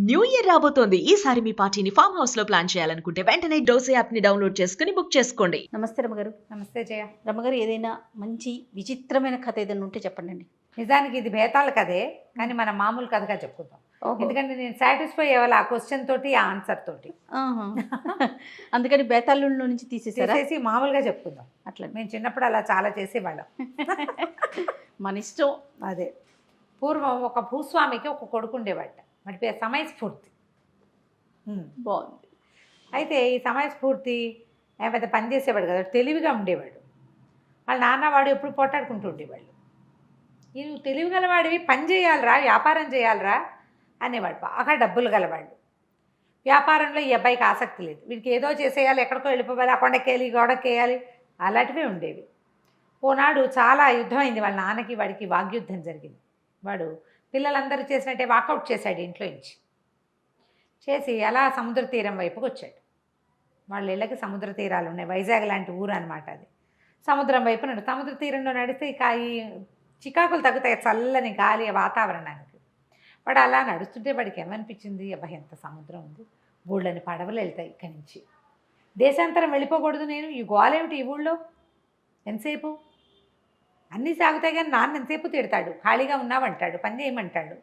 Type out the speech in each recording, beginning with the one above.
New year రాబోతోంది. ఈసారి మీ పార్టీని ఫామ్ హౌస్ లో ప్లాన్ చేయాలనుకుంటే వెంటనే డోసే యాప్ ని డౌన్లోడ్ చేసుకుని బుక్ చేసుకోండి. నమస్తే రమ్మగారు. నమస్తే జయ. రమ్మగారు, ఏదైనా మంచి విచిత్రమైన కథ ఏదైనా ఉంటే చెప్పండి. నిజానికి ఇది బేతాళ కథే, కానీ మనం మామూలు కథగా చెప్పుకుందాం. ఓహో. ఎందుకంటే నేను సాటిస్ఫై అవ్వాలి ఆ క్వశ్చన్ తోటి, ఆ ఆన్సర్ తోటి. ఆహా. అందుకని బేతాళుల్లో నుంచి తీసేసారా? చేసేసి మామూలుగా చెప్పుకుందాం. అట్లా మేము చిన్నప్పుడు అలా చాలా చేసేవాళ్ళం. మన ఇష్టం. అదే, పూర్వం ఒక భూస్వామికి ఒక కొడుకు ఉండేవాట. వాడి పేరు సమయస్ఫూర్తి. బాగుంది. అయితే ఈ సమయస్ఫూర్తి పెద్ద పని చేసేవాడు కదా, తెలివిగా ఉండేవాడు. వాళ్ళ నాన్న వాడు ఎప్పుడు పోటాడుకుంటూ ఉండేవాళ్ళు. ఈ నువ్వు తెలివి గలవాడివి, పని చేయాలిరా, వ్యాపారం చేయాలిరా అనేవాడు. బాగా డబ్బులు గలవాడు. వ్యాపారంలో ఈ అబ్బాయికి ఆసక్తి లేదు. వీడికి ఏదో చేసేయాలి, ఎక్కడికో వెళ్ళిపోవాలి, ఆ కొండకేయాలి, గోడకేయాలి, అలాంటివే ఉండేవి. ఓనాడు చాలా యుద్ధం అయింది. వాళ్ళ నాన్నకి వాడికి వాగ్యుద్ధం జరిగింది. వాడు పిల్లలందరూ చేసినట్టే వాకౌట్ చేశాడు ఇంట్లో నుంచి. చేసి అలా సముద్ర తీరం వైపుకి వచ్చాడు. వాళ్ళ ఇళ్ళకి సముద్ర తీరాలు ఉన్నాయి. వైజాగ్ లాంటి ఊరు అనమాట అది. సముద్రం వైపు సముద్ర తీరంలో నడిస్తే ఇక ఈ చికాకులు తగ్గుతాయి, చల్లని గాలి వాతావరణానికి. వాడు అలా నడుస్తుంటే వాడికి ఏమనిపించింది, అబ్బాయి ఎంత సముద్రం ఉంది, ఊళ్ళని పడవలు వెళ్తాయి ఇక్కడి నుంచి, దేశాంతరం వెళ్ళిపోకూడదు నేను, ఈ గోలేమిటి ఈ ఊళ్ళో ఎంతసేపు, అన్నీ సాగుతాయి కానీ నాన్న ఎంతసేపు తిడతాడు, ఖాళీగా ఉన్నావంటాడు, పని చేయమంటాడు,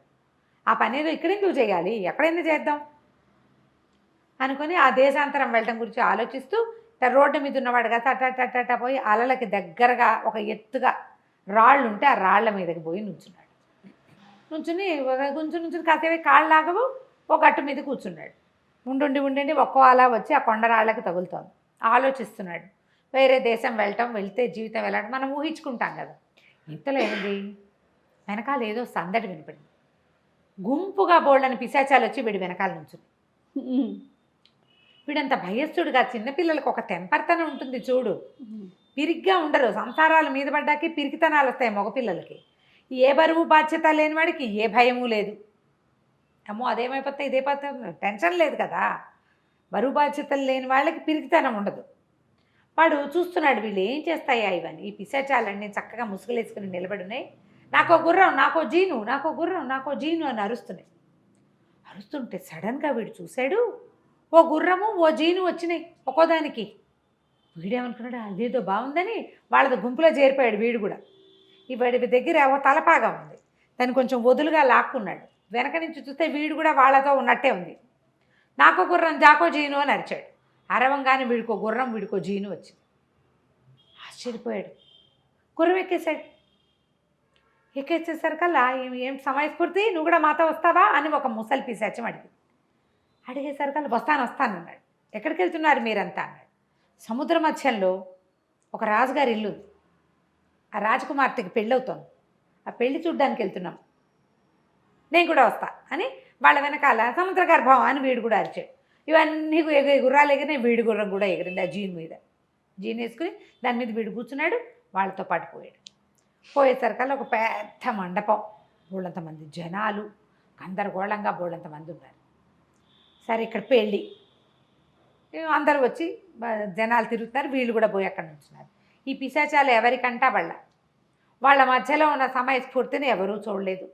ఆ పని ఏదో ఇక్కడెందుకు చేయాలి, ఎక్కడైనా చేద్దాం అనుకుని ఆ దేశాంతరం వెళ్ళడం గురించి ఆలోచిస్తూ రోడ్డు మీద ఉన్నవాడు కదా టట పోయి అలలకి దగ్గరగా ఒక ఎత్తుగా రాళ్ళు ఉంటే ఆ రాళ్ల మీదకి పోయి నుంచున్నాడు. నుంచుని కాసేపు కాళ్ళు లాగవు, ఒక గట్టు మీద కూర్చున్నాడు. ఉండి ఒక్కో అలా వచ్చి ఆ కొండరాళ్ళకి తగులుతోంది. ఆలోచిస్తున్నాడు. వేరే దేశం వెళ్తే జీవితం వెళ్ళడం మనం ఊహించుకుంటాం కదా. ఇంతలో ఏంది, వెనకాల ఏదో సందడి వినపడింది. గుంపుగా బోళ్ళని పిశాచాలు వచ్చి వీడి వెనకాల నుంచుని. వీడంత భయస్థుడుగా, చిన్నపిల్లలకు ఒక తెంపర్తనం ఉంటుంది చూడు, పిరిగ్గా ఉండరు. సంసారాలు మీద పడ్డాకి పిరికితనాలు వస్తాయి మగపిల్లలకి. ఏ బరువు బాధ్యత లేని వాడికి ఏ భయము లేదు. అమ్మో అదేమైపోతే ఇదేపోతే టెన్షన్ లేదు కదా. బరువు బాధ్యతలు లేని వాళ్ళకి పిరికితనం ఉండదు. వాడు చూస్తున్నాడు, వీళ్ళు ఏం చేస్తాయా ఇవన్నీ, ఈ పిశాచాలన్నీ చక్కగా ముసుగులేసుకుని నిలబడున్నాయి, నాకో గుర్రం, నాకో జీను, నాకో గుర్రం, నాకో జీను అని అరుస్తున్నాయి. అరుస్తుంటే సడన్గా వీడు చూశాడు, ఓ గుర్రము ఓ జీను వచ్చినాయి ఒక్కోదానికి. వీడేమనుకున్నాడు, అదేదో బాగుందని వాళ్ళది గుంపులో చేరిపోయాడు వీడు కూడా. ఈ వాడి దగ్గర ఓ తలపాగా ఉంది, దాన్ని కొంచెం వదులుగా లాక్కున్నాడు. వెనక నుంచి చూస్తే వీడు కూడా వాళ్ళతో ఉన్నట్టే ఉంది. నాకో గుర్రం జాకో జీను అని అరిచాడు. అరవంగానే వీడికో గుర్రం వీడికో జీను వచ్చింది. ఆశ్చర్యపోయాడు. గుర్రం ఎక్కేసేసరికల్లా ఏం సమయస్ఫూర్తి, నువ్వు కూడా మాతో వస్తావా అని ఒక ముసలి పిశాచం అడిగేసరికల్లా వస్తాను అన్నాడు. ఎక్కడికి వెళ్తున్నారు మీరంతా అన్నాడు. సముద్ర మధ్యంలో ఒక రాజుగారి ఇల్లు, ఆ రాజకుమార్తెకి పెళ్ళవుతోంది, ఆ పెళ్లి చూడ్డానికి వెళ్తున్నాం, నేను కూడా వస్తా అని వాళ్ళ వెనకాల సముద్ర గర్భం అని వీడు కూడా అరిచాడు. ఇవన్నీ గుర్రాలు ఎగిరినాయి, వీడి గుర్రం కూడా ఎగిరింది ఆ జీన్ మీద. జీన్ వేసుకుని దాని మీద వీడు కూర్చున్నాడు, వాళ్ళతో పాటు పోయాడు. పోయేసరికల్లా ఒక పెద్ద మండపం, బోళ్ళంతమంది జనాలు, గందరగోళంగా బోళ్ళంతమంది ఉన్నారు. సరే ఇక్కడ పెళ్ళి, అందరూ వచ్చి జనాలు తిరుగుతున్నారు, వీళ్ళు కూడా పోయి అక్కడ నుంచున్నారు. ఈ పిశాచాలు ఎవరికంటా వాళ్ళ మధ్యలో ఉన్న సమయస్ఫూర్తిని ఎవరూ చూడలేదు.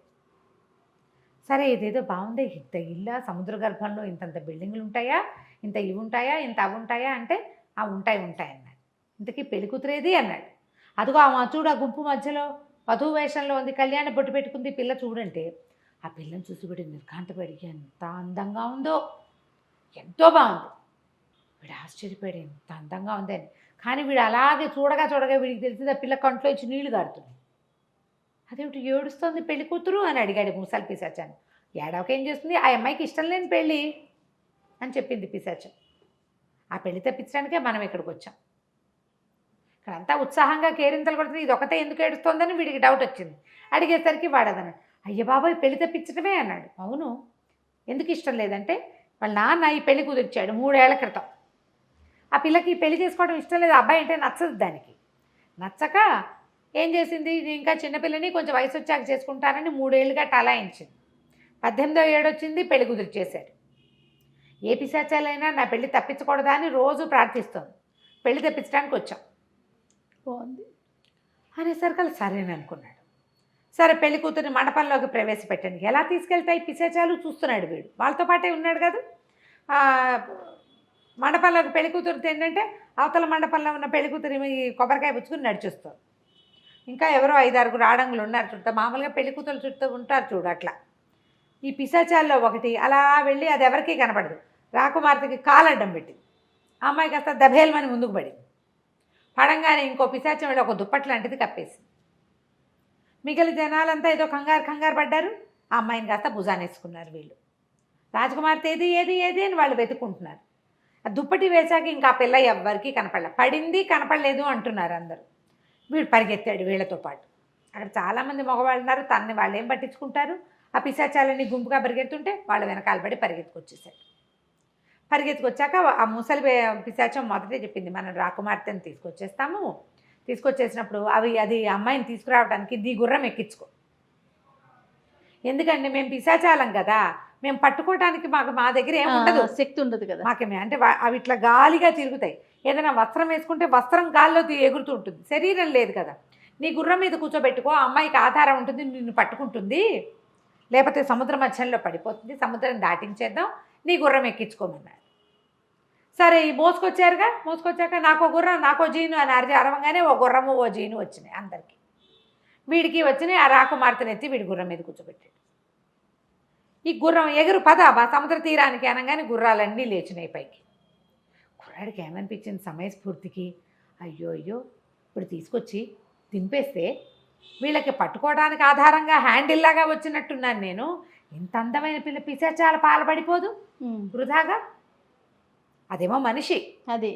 సరే ఇదేదో బాగుంది, ఇంత ఇల్లా, సముద్ర గర్భంలో ఇంతంత బిల్డింగ్లు ఉంటాయా, ఇంత ఇవి ఉంటాయా, ఇంత అవి ఉంటాయా అంటే ఆ ఉంటాయి అన్నాడు. ఇంతకీ పెళ్లి కూతురేది అన్నాడు. అదిగో ఆ చూడు, ఆ గుంపు మధ్యలో వధువు వేషంలో ఉంది, కళ్యాణ బొట్టు పెట్టుకుంది పిల్ల చూడంటే, ఆ పిల్లని చూసి వీడు నిర్ఘాంతపడి ఎంత అందంగా ఉందో, ఎంతో బాగుంది. వీడు ఆశ్చర్యపోయాడు, ఎంత అందంగా ఉంది అని. కానీ వీడు అలాగే చూడగా వీడికి తెలిసింది ఆ పిల్ల కంట్లో ఇచ్చి నీళ్లు గారుతున్నాయి. అదేమిటి ఏడుస్తుంది పెళ్లి కూతురు అని అడిగాడు ముసలి పిశాచాన్ని. ఏడవకేం చేస్తుంది, ఆ అమ్మాయికి ఇష్టం లేని పెళ్ళి అని చెప్పింది పిశాచం. ఆ పెళ్లి తప్పించడానికే మనం ఇక్కడికి వచ్చాం. ఇక్కడంతా ఉత్సాహంగా కేరింతలు కొడుతుంది, ఇది ఒకటే ఎందుకు ఏడుస్తోందని వీడికి డౌట్ వచ్చింది. అడిగేసరికి వాడదన్నాడు, అయ్య బాబాయ్ పెళ్లి తప్పించడమే అన్నాడు. అవును, ఎందుకు ఇష్టం లేదంటే వాళ్ళ నాన్న ఈ పెళ్లి కుదిర్చాడు 3 ఏళ్ల క్రితం. ఆ పిల్లకి పెళ్లి చేసుకోవడం ఇష్టం లేదు, అబ్బాయి అంటే నచ్చదు. దానికి నచ్చక ఏం చేసింది, ఇంకా చిన్నపిల్లని కొంచెం వయసు వచ్చాక చేసుకుంటానని 3 ఏళ్ళుగా టలాయించింది. 18వ ఏడు వచ్చింది, పెళ్లి కుదిర్చేశారు. ఏ పిశాచాలైనా నా పెళ్లి తప్పించకూడదా అని రోజు ప్రార్థిస్తుంది. పెళ్లి తప్పించడానికి వచ్చాం. బాగుంది అనేసరికి సరేననుకున్నాడు. సరే పెళ్లి కూతురిని మండపంలోకి ప్రవేశపెట్టండి. ఎలా తీసుకెళ్తాయి పిశాచాలు చూస్తున్నాడు వీడు, వాళ్ళతో పాటే ఉన్నాడు కదా. ఆ, మండపంలోకి పెళ్లి కూతురు ఏంటంటే అవతల మండపంలో ఉన్న పెళ్లి కూతురు ఈ కొబ్బరికాయ పుచ్చుకుని నడిచొస్తారు. ఇంకా ఎవరో 5-6 ఆడంగులు ఉన్నారు చుట్టూ, మామూలుగా పెళ్లి కూతురు చుట్టూ ఉంటారు చూడు అట్లా. ఈ పిశాచాల్లో ఒకటి అలా వెళ్ళి, అది ఎవరికీ కనపడదు, రాకుమార్తెకి కాలడ్డం పెట్టింది. ఆ అమ్మాయి కాస్త దభేలమని ముందుకు పడింది. పడంగానే ఇంకో పిశాచం వెళ్ళి ఒక దుప్పటి లాంటిది కప్పేసింది. మిగిలిన జనాలంతా ఏదో కంగారు పడ్డారు. ఆ అమ్మాయిని కాస్త భుజానేసుకున్నారు వీళ్ళు. రాజకుమార్తె ఏది ఏది ఏది అని వాళ్ళు వెతుక్కుంటున్నారు. ఆ దుప్పటి వేశాక ఇంకా ఆ పిల్ల ఎవ్వరికీ కనపడలేదు. పడింది కనపడలేదు అంటున్నారు అందరూ. వీడు పరిగెత్తాడు వీళ్ళతో పాటు. అక్కడ చాలామంది మగవాళ్ళు ఉన్నారు, తనని వాళ్ళు ఏం పట్టించుకుంటారు. ఆ పిశాచాలని గుంపుగా పరిగెత్తుంటే వాళ్ళ వెనకాల పడి పరిగెత్తుకొచ్చేసాడు. పరిగెత్తుకొచ్చాక ఆ ముసలి పిశాచం మొదటే చెప్పింది, మనం రాకుమార్తెని తీసుకొచ్చేస్తాము, తీసుకొచ్చేసినప్పుడు అది అమ్మాయిని తీసుకురావడానికి నీ గుర్రం ఎక్కించుకో, ఎందుకంటే మేము పిశాచాలం కదా, మేము పట్టుకోవడానికి మా దగ్గర ఏమి ఉండదు, శక్తి ఉండదు కదా మాకేమే. అంటే అవి ఇట్లా గాలిగా తిరుగుతాయి. ఏదైనా వస్త్రం వేసుకుంటే వస్త్రం గాల్లో ఎగురుతూ ఉంటుంది, శరీరం లేదు కదా. నీ గుర్రం మీద కూర్చోబెట్టుకో, ఆ అమ్మాయికి ఆధారం ఉంటుంది, నిన్ను పట్టుకుంటుంది, లేకపోతే సముద్ర మధ్యంలో పడిపోతుంది, సముద్రం దాటించేద్దాం, నీ గుర్రం ఎక్కించుకోమన్నారు. సరే ఈ మోసుకొచ్చాక నాకో గుర్రం నాకో జీను అని అరవంగానే ఓ గుర్రము ఓ జీను వచ్చినాయి అందరికీ. వీడికి వచ్చినాయి. ఆ రాకుమార్తెను ఎత్తి వీడి గుర్రం మీద కూర్చోబెట్టాడు. ఈ గుర్రం ఎగురు పద సముద్ర తీరానికి అనగానే గుర్రాలన్నీ లేచినాయి పైకి. కుర్రాడికి ఏమనిపించింది సమయస్ఫూర్తికి, అయ్యో ఇప్పుడు తీసుకొచ్చి దింపేస్తే వీళ్ళకి పట్టుకోవడానికి ఆధారంగా హ్యాండిల్లాగా వచ్చినట్టున్నాను నేను, ఇంత అందమైన పిశాచాల పాల్పడిపోదు వృధాగా, అదేమో మనిషి, అదే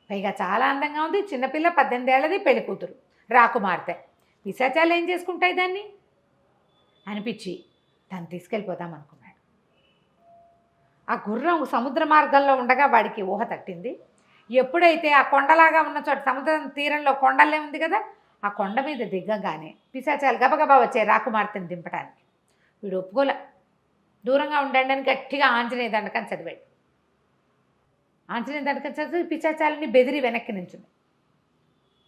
పైగా చాలా అందంగా ఉంది, చిన్నపిల్ల 18 ఏళ్ళది, పెళ్లి కూతురు రాకుమార్తె, పిశాచాలు ఏం చేసుకుంటాయి దాన్ని అనిపించి దాన్ని తీసుకెళ్ళిపోదాం అనుకున్నాడు. ఆ గుర్రం సముద్ర మార్గంలో ఉండగా వాడికి ఊహ తట్టింది. ఎప్పుడైతే ఆ కొండలాగా ఉన్న చోట సముద్రం తీరంలో కొండలే ఉంది కదా, ఆ కొండ మీద దిగ్గగానే పిశాచాలు గబగబా వచ్చాయి రాకుమార్తెను దింపడానికి. వీడు ఒప్పుకోలే, దూరంగా ఉండండి అని గట్టిగా ఆంజనేయ దండకం చదివాడు. ఆంజనేయ దండకం చదివి పిశాచాలని బెదిరి వెనక్కి నించుంది.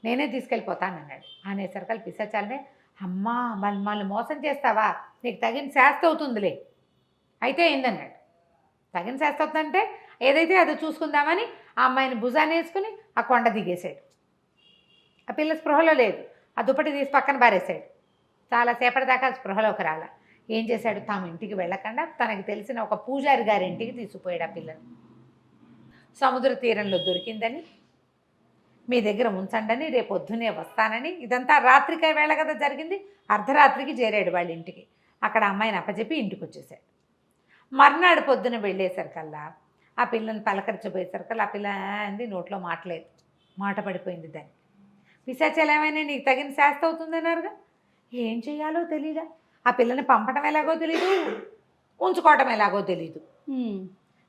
నేనే తీసుకెళ్ళిపోతాను అన్నాడు. అనేసరికల్ పిశాచాలనే, అమ్మా మళ్ళీ మోసం చేస్తావా, నీకు తగిన శాస్తి అవుతుందిలే, అయితే ఏందన్నాడు. తగిన శాస్తి అవుతుందంటే ఏదైతే అది చూసుకుందామని ఆ అమ్మాయిని భుజాన్ని వేసుకుని ఆ కొండ దిగేశాడు. ఆ పిల్ల స్పృహలో లేదు, ఆ దుప్పటి తీసి పక్కన పారేశాడు. చాలాసేపటి దాకా స్పృహలోకి రాల. ఏం చేశాడు, తాము ఇంటికి వెళ్ళకుండా తనకి తెలిసిన ఒక పూజారి గారి ఇంటికి తీసుకుపోయాడు ఆ పిల్లని. సముద్ర తీరంలో దొరికిందని, మీ దగ్గర ఉంచండి, రేపు పొద్దునే వస్తానని. ఇదంతా రాత్రికే వేళ కదా జరిగింది. అర్ధరాత్రికి చేరాడు వాళ్ళ ఇంటికి. అక్కడ అమ్మాయిని అప్పచెప్పి ఇంటికి వచ్చేసాడు. మర్నాడు పొద్దున వెళ్ళేసరికల్లా ఆ పిల్లని పలకరించబోయేసరికల్లా ఆ పిల్ల అంది, నోట్లో మాటలేదు, మాట పడిపోయింది దానికి. పిశాచాలు ఏమైనా నీకు తగిన శాస్తి అవుతుందన్నారుగా, ఏం చేయాలో తెలీదా, ఆ పిల్లని పంపడం ఎలాగో తెలీదు, ఉంచుకోవటం ఎలాగో తెలీదు.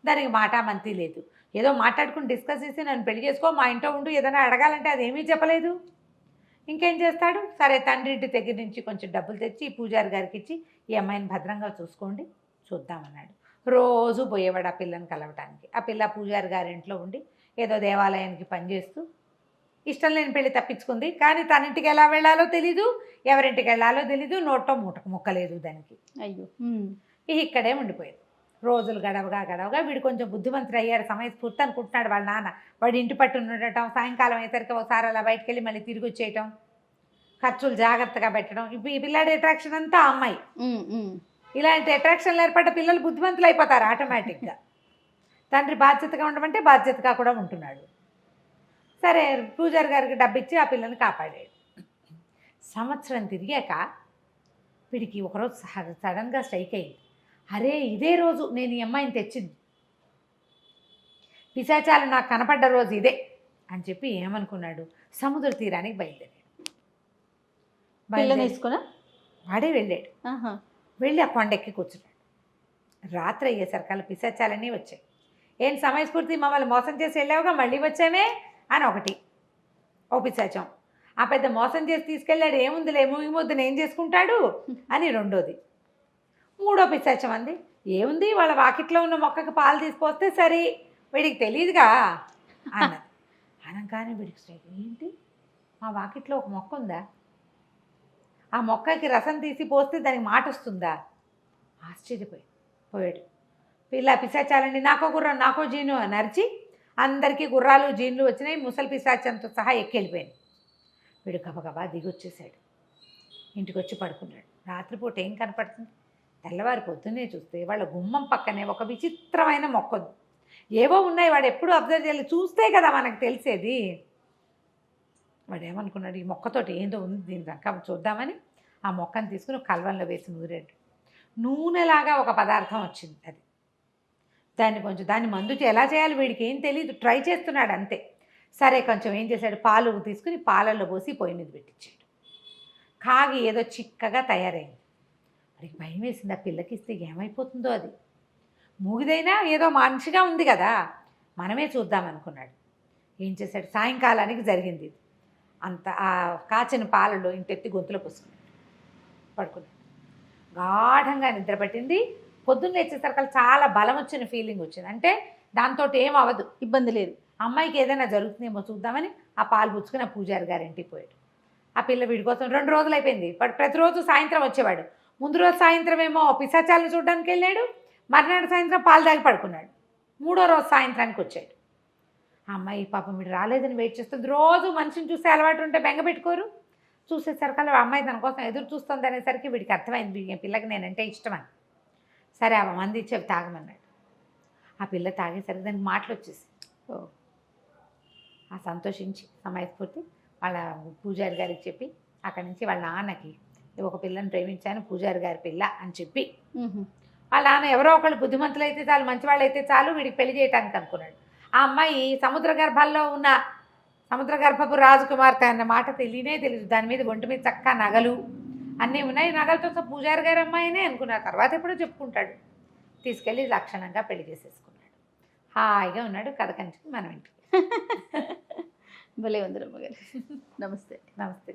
దానికి మాటామంతి లేదు. ఏదో మాట్లాడుకుని డిస్కస్ చేసి నన్ను పెళ్లి చేసుకో, మా ఇంట్లో ఉండు, ఏదైనా అడగాలంటే అదేమీ చెప్పలేదు. ఇంకేం చేస్తాడు, సరే తండ్రి ఇంటి దగ్గర నుంచి కొంచెం డబ్బులు తెచ్చి ఈ పూజారి గారికి ఇచ్చి ఈ అమ్మాయిని భద్రంగా చూసుకోండి, చూద్దామన్నాడు. రోజు పోయేవాడు ఆ పిల్లని కలవటానికి. ఆ పిల్ల పూజారి గారి ఇంట్లో ఉండి ఏదో దేవాలయానికి పనిచేస్తూ ఇష్టం లేని పెళ్లి తప్పించుకుంది. కానీ తన ఇంటికి ఎలా వెళ్ళాలో తెలీదు, ఎవరింటికి వెళ్ళాలో తెలీదు, నోట్లో ముక్కలేదు దానికి. అయ్యో ఇక్కడే ఉండిపోయింది. రోజులు గడవగా వీడు కొంచెం బుద్ధిమంతుడు అయ్యాడు, సమయస్ఫూర్తి అనుకుంటున్నాడు వాళ్ళ నాన్న. వాడి ఇంటి పట్టు ఉండటం, సాయంకాలం అయ్యేసరికి ఒకసారి అలా బయటకు వెళ్ళి మళ్ళీ తిరిగి వచ్చేయటం, ఖర్చులు జాగ్రత్తగా పెట్టడం. ఇప్పుడు ఈ పిల్లాడి అట్రాక్షన్ అంతా అమ్మాయి. ఇలాంటి అట్రాక్షన్లు ఏర్పడ్డ పిల్లలు బుద్ధిమంతులు అయిపోతారు ఆటోమేటిక్గా. తండ్రి బాధ్యతగా ఉండమంటే బాధ్యతగా కూడా ఉంటున్నాడు. సరే పూజారి గారికి డబ్బిచ్చి ఆ పిల్లని కాపాడాడు. సంవత్సరం తిరిగాక వీడికి ఒకరోజు సడన్గా స్ట్రైక్ అయ్యింది, అరే ఇదే రోజు నేను ఈ అమ్మాయిని తెచ్చింది, పిశాచాలు నాకు కనపడ్డ రోజు ఇదే అని చెప్పి ఏమనుకున్నాడు, సముద్ర తీరానికి బయలుదేరాడు. వాడే వెళ్ళాడు. వెళ్ళి ఆ కొండెక్కి కూర్చున్నాడు. రాత్రి అయ్యేసరికల్లా పిశాచాలన్నీ వచ్చాయి. ఏం సమయస్ఫూర్తి, మమ్మల్ని మోసం చేసి వెళ్ళావుగా, మళ్ళీ వచ్చామే అని ఒకటి ఓ పిశాచం. ఆ పెద్ద మోసం చేసి తీసుకెళ్ళాడు, ఏముందిలే ఈ ముద్దును ఏం చేసుకుంటాడు అని రెండోది. మూడో పిశాచం అంది, ఏముంది వాళ్ళ వాకిట్లో ఉన్న మొక్కకి పాలు తీసుకొస్తే సరే, వీడికి తెలియదుగా అన్నది. అనగానే వీడికి ఏంటి, మా వాకిట్లో ఒక మొక్క ఉందా, ఆ మొక్కకి రసం తీసి పోస్తే దానికి మాట వస్తుందా? పోయాడు. పిల్ల పిశాచాలండి, నాకో గుర్రం నాకో జీను అని అరిచి అందరికీ గుర్రాలు జీన్లు వచ్చినాయి. ముసలి పిశాచంతో సహా ఎక్కెళ్ళిపోయాను. వీడు గబగబా దిగి వచ్చేసాడు. ఇంటికి వచ్చి పడుకున్నాడు. రాత్రిపూట ఏం కనపడుతుంది? తెల్లవారి పొద్దున్నే చూస్తే వాళ్ళ గుమ్మం పక్కనే ఒక విచిత్రమైన మొక్క ఉంది. ఏవో ఉన్నాయి, వాడు ఎప్పుడు అబ్జర్వ్ చేయాలి, చూస్తే కదా మనకు తెలిసేది. వాడు ఏమనుకున్నాడు, ఈ మొక్కతోటి ఏందో ఉంది, దీని రకం చూద్దామని ఆ మొక్కను తీసుకుని కల్వంలో వేసి నూరాడు. నూనెలాగా ఒక పదార్థం వచ్చింది. అది దాన్ని మందుకి ఎలా చేయాలి వీడికి ఏం తెలియదు, ట్రై చేస్తున్నాడు అంతే. సరే కొంచెం ఏం చేశాడు, పాలు తీసుకుని పాలల్లో పోసి పొయ్యి మీద పెట్టించాడు. కాగి ఏదో చిక్కగా తయారైంది. వాడికి భయం వేసింది, ఆ పిల్లకి ఇస్తే ఏమైపోతుందో. అది మూగిదైనా ఏదో మనిషిగా ఉంది కదా, మనమే చూద్దామనుకున్నాడు. ఏం చేశాడు, సాయంకాలానికి జరిగింది. అంత ఆ కాచిన పాలలో ఇంతెత్తి గొంతులో పోసుకున్నాడు. పడుకున్నాడు. గాఢంగా నిద్ర పట్టింది. పొద్దున్న లేచేసరికి చాలా బలం వచ్చిన ఫీలింగ్ వచ్చింది. అంటే దాంతో ఏం అవ్వదు, ఇబ్బంది లేదు. అమ్మాయికి ఏదైనా జరుగుతుందేమో చూద్దామని ఆ పాలు పుచ్చుకుని ఆ పూజారి గారి ఇంటికి పోయాడు. ఆ పిల్ల వీడి కోసం 2 రోజులు అయిపోయింది. వాడు ప్రతిరోజు సాయంత్రం వచ్చేవాడు. ముందు రోజు సాయంత్రం ఏమో పిశాచాలను చూడడానికి వెళ్ళాడు. మర్నాడు సాయంత్రం పాలు తాగి పడుకున్నాడు. 3వ రోజు సాయంత్రానికి వచ్చాడు. ఆ అమ్మాయి పాపం వీడు రాలేదని వెయిట్ చేస్తుంది. రోజు మనిషిని చూసే అలవాటు ఉంటే బెంగ పెట్టుకోరు. చూసేసరికి ఆ అమ్మాయి తన కోసం ఎదురు చూస్తుంది అనేసరికి వీడికి అర్థమైంది, ఈ పిల్లకి నేనంటే ఇష్టమని. సరే ఆ మంది ఇచ్చేవి తాగమన్నాడు. ఆ పిల్ల తాగేసరికి దానికి మాటలు వచ్చేసి ఆ సంతోషించి సమయస్ఫూర్తి వాళ్ళ పూజారి గారికి చెప్పి అక్కడి నుంచి వాళ్ళ నాన్నకి ఒక పిల్లని ప్రేమించాను, పూజారి గారి పిల్ల అని చెప్పి వాళ్ళ నాన్న ఎవరో ఒకళ్ళు బుద్ధిమంతులు అయితే చాలు, మంచివాళ్ళు అయితే చాలు, వీడికి పెళ్లి చేయడానికి అనుకున్నాడు. ఆ అమ్మాయి సముద్ర గర్భంలో ఉన్న సముద్ర గర్భపు రాజకుమార్తె అన్న మాట తెలియదు. దాని మీద ఒంటి మీద చక్కగా నగలు అన్నీ ఉన్నాయి. నగలతో పూజారి గారి అమ్మాయినే అనుకున్న తర్వాత ఎప్పుడో చెప్పుకుంటాడు. తీసుకెళ్ళి లక్షణంగా పెళ్లి చేసేసుకున్నాడు. హాయిగా ఉన్నాడు. కథ కంచికి మనం ఇంటికి. భలే ఉంది రమ్మగారు. నమస్తే. నమస్తే.